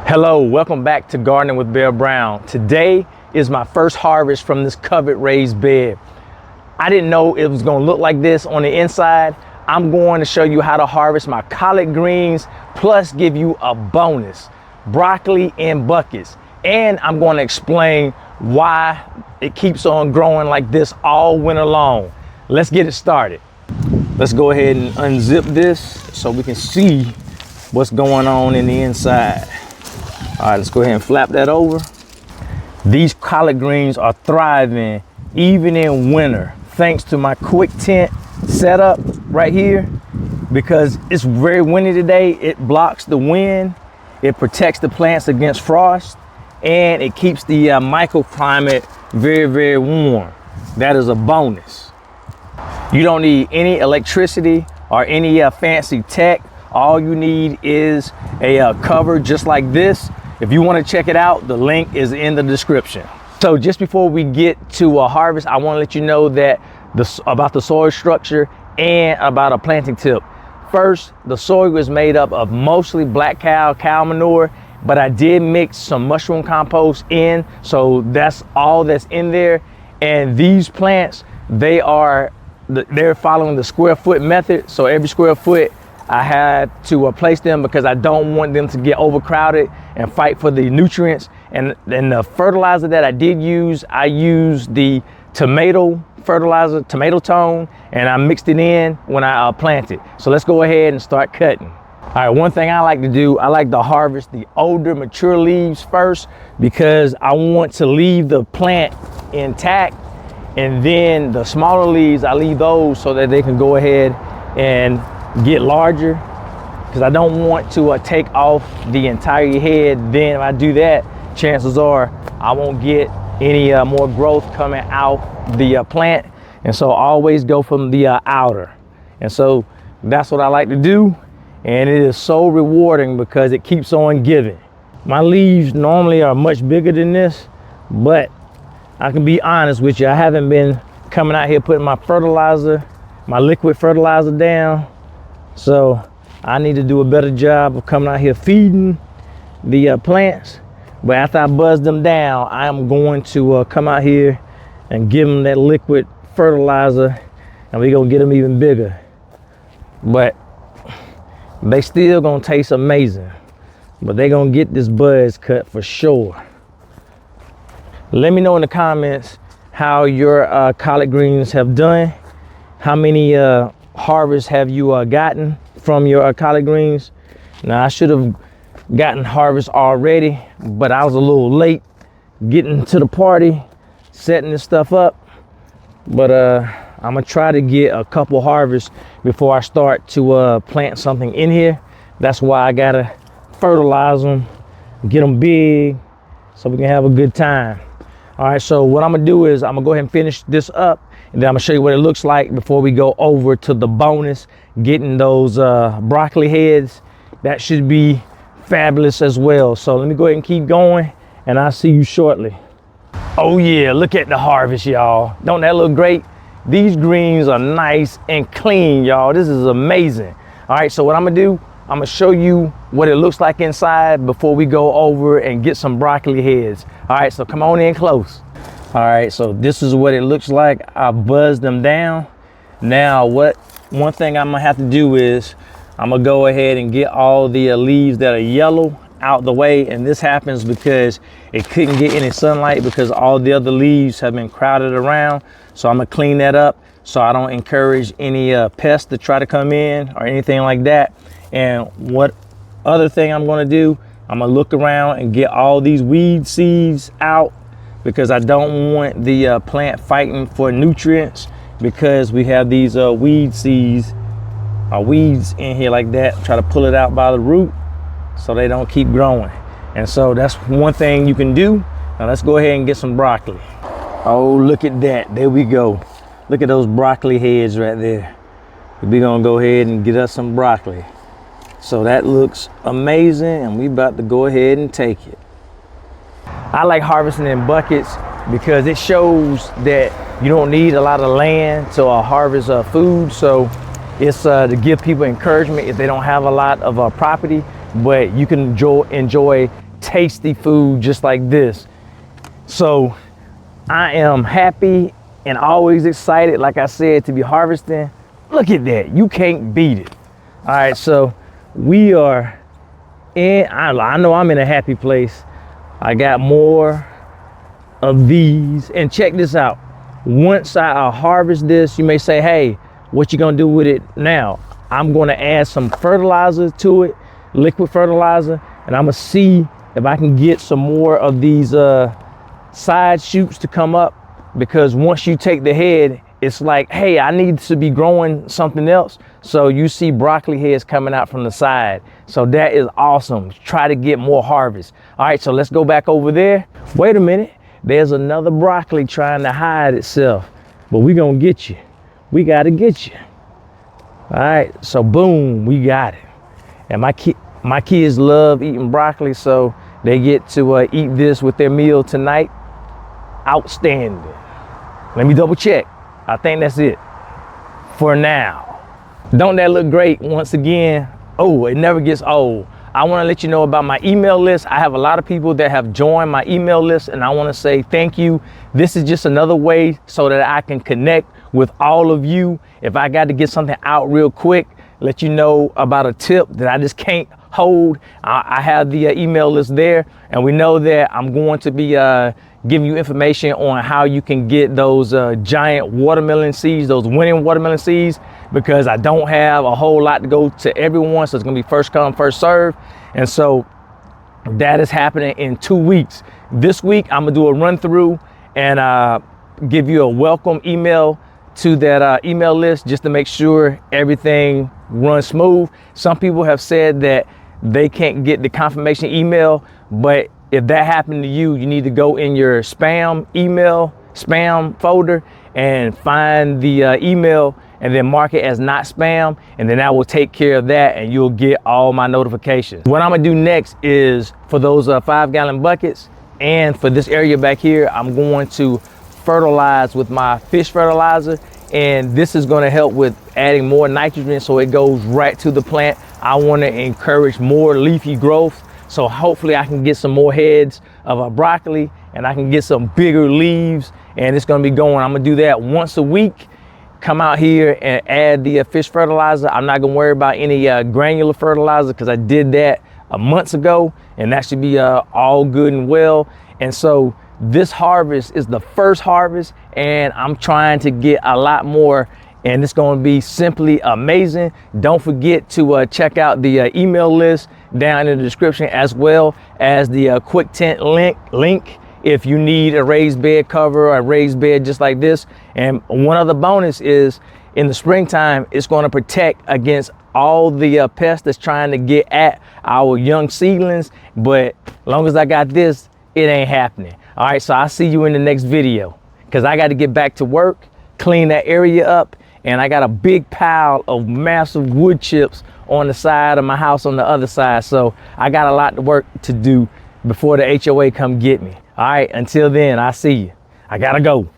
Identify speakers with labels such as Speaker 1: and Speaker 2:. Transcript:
Speaker 1: Hello, welcome back to Gardening with Bear Brown. Today is my first harvest from this covered raised bed. I didn't know it was gonna look like this on the inside. I'm going to show you how to harvest my collard greens, plus give you a bonus, broccoli in buckets. And I'm going to explain why it keeps on growing like this all winter long. Let's get it started. Let's go ahead and unzip this so we can see what's going on in the inside. All right, let's go ahead and flap that over. These collard greens are thriving even in winter, thanks to my QUICTENT setup right here. Because it's very windy today, it blocks the wind, it protects the plants against frost, and it keeps the microclimate very, very warm. That is a bonus. You don't need any electricity or any fancy tech. All you need is a cover just like this. If you want to check it out, the link is in the description. So just before we get to harvest, I want to let you know that about the soil structure and about a planting tip. First, the soil is made up of mostly black cow manure, but I did mix some mushroom compost in, so that's all that's in there. And these plants, they're following the square foot method. So every square foot I had to place them because I don't want them to get overcrowded and fight for the nutrients. And the fertilizer that I did use, I used the tomato fertilizer, tomato tone, and I mixed it in when I planted. So let's go ahead and start cutting. All right, one thing I like to do, I like to harvest the older mature leaves first because I want to leave the plant intact, and then the smaller leaves, I leave those so that they can go ahead and get larger, because I don't want to take off the entire head. Then if I do that, chances are I won't get any more growth coming out the plant. And so I always go from the outer. And so that's what I like to do. And it is so rewarding because it keeps on giving. My leaves normally are much bigger than this, but I can be honest with you, I haven't been coming out here putting my fertilizer, my liquid fertilizer down. So I need to do a better job of coming out here feeding the plants. But after I buzz them down, I am going to come out here and give them that liquid fertilizer, and we're gonna get them even bigger. But they still gonna taste amazing, but they gonna get this buzz cut for sure. Let me know in the comments how your collard greens have done. How many harvests have you gotten from your collard greens? Now, I should have gotten harvest already, but I was a little late getting to the party, setting this stuff up. But I'm gonna try to get a couple harvests before I start to plant something in here. That's why I gotta fertilize them, get them big, so we can have a good time. All right, so what I'm gonna do is I'm gonna go ahead and finish this up, and then I'm gonna show you what it looks like before we go over to the bonus, getting those broccoli heads. That should be fabulous as well. So let me go ahead and keep going, and I'll see you shortly. Oh yeah, look at the harvest, y'all. Don't that look great? These greens are nice and clean, y'all. This is amazing. All right, so what I'm gonna do, I'm gonna show you what it looks like inside before we go over and get some broccoli heads. All right, so come on in close. All right, so this is what it looks like. I buzzed them down. Now, one thing I'm gonna have to do is I'm gonna go ahead and get all the leaves that are yellow out the way. And this happens because it couldn't get any sunlight because all the other leaves have been crowded around. So I'm gonna clean that up so I don't encourage any pests to try to come in or anything like that. And what other thing I'm gonna do, I'm gonna look around and get all these weed seeds out, because I don't want the plant fighting for nutrients, because we have these weed seeds or weeds in here like that. Try to pull it out by the root so they don't keep growing. And so that's one thing you can do. Now let's go ahead and get some broccoli. Oh, look at that. There we go. Look at those broccoli heads right there. We're gonna go ahead and get us some broccoli. So that looks amazing, and we about to go ahead and take it. I like harvesting in buckets because it shows that you don't need a lot of land to harvest food. So it's to give people encouragement if they don't have a lot of property, but you can enjoy tasty food just like this. So I am happy and always excited, like I said, to be harvesting. Look at that, you can't beat it. All right, so we are in, I know I'm in a happy place. I got more of these, and check this out. Once I harvest this, you may say, hey, what you gonna do with it now? I'm gonna add some fertilizer to it, liquid fertilizer, and I'm gonna see if I can get some more of these side shoots to come up, because once you take the head, it's like, hey, I need to be growing something else. So you see broccoli heads coming out from the side. So that is awesome. Try to get more harvest. All right, so let's go back over there. Wait a minute, there's another broccoli trying to hide itself, but we gonna get you. We gotta get you. All right, so boom, we got it. And my kids love eating broccoli, so they get to eat this with their meal tonight. Outstanding. Let me double check. I think that's it for now. Don't that look great? Once again, oh, it never gets old. I want to let you know about my email list. I have a lot of people that have joined my email list, and I want to say thank you. This is just another way so that I can connect with all of you. If I got to get something out real quick, let you know about a tip that I just can't hold, I have the email list there, and we know that I'm going to be giving you information on how you can get those giant watermelon seeds, those winning watermelon seeds, because I don't have a whole lot to go to everyone, so it's gonna be first come, first serve. And so that is happening in 2 weeks. This week I'm gonna do a run through and give you a welcome email to that email list, just to make sure everything runs smooth. Some people have said that they can't get the confirmation email, but if that happened to you, you need to go in your spam folder and find the email and then mark it as not spam, and then that will take care of that and you'll get all my notifications. What I'm gonna do next is, for those 5-gallon buckets and for this area back here, I'm going to fertilize with my fish fertilizer, and this is going to help with adding more nitrogen so it goes right to the plant. I want to encourage more leafy growth, so hopefully I can get some more heads of broccoli and I can get some bigger leaves, and it's going to be going. I'm going to do that once a week. Come out here and add the fish fertilizer. I'm not going to worry about any granular fertilizer, because I did that months ago, and that should be all good and well. And so this harvest is the first harvest, and I'm trying to get a lot more, and it's going to be simply amazing. Don't forget to check out the email list down in the description, as well as the QUICTENT link if you need a raised bed cover or a raised bed just like this. And one other bonus is, in the springtime, it's going to protect against all the pests that's trying to get at our young seedlings. But as long as I got this, it ain't happening. All right, so I'll see you in the next video, because I got to get back to work, clean that area up, and I got a big pile of massive wood chips on the side of my house on the other side. So I got a lot of work to do before the HOA come get me. All right, until then, I'll see you. I gotta go.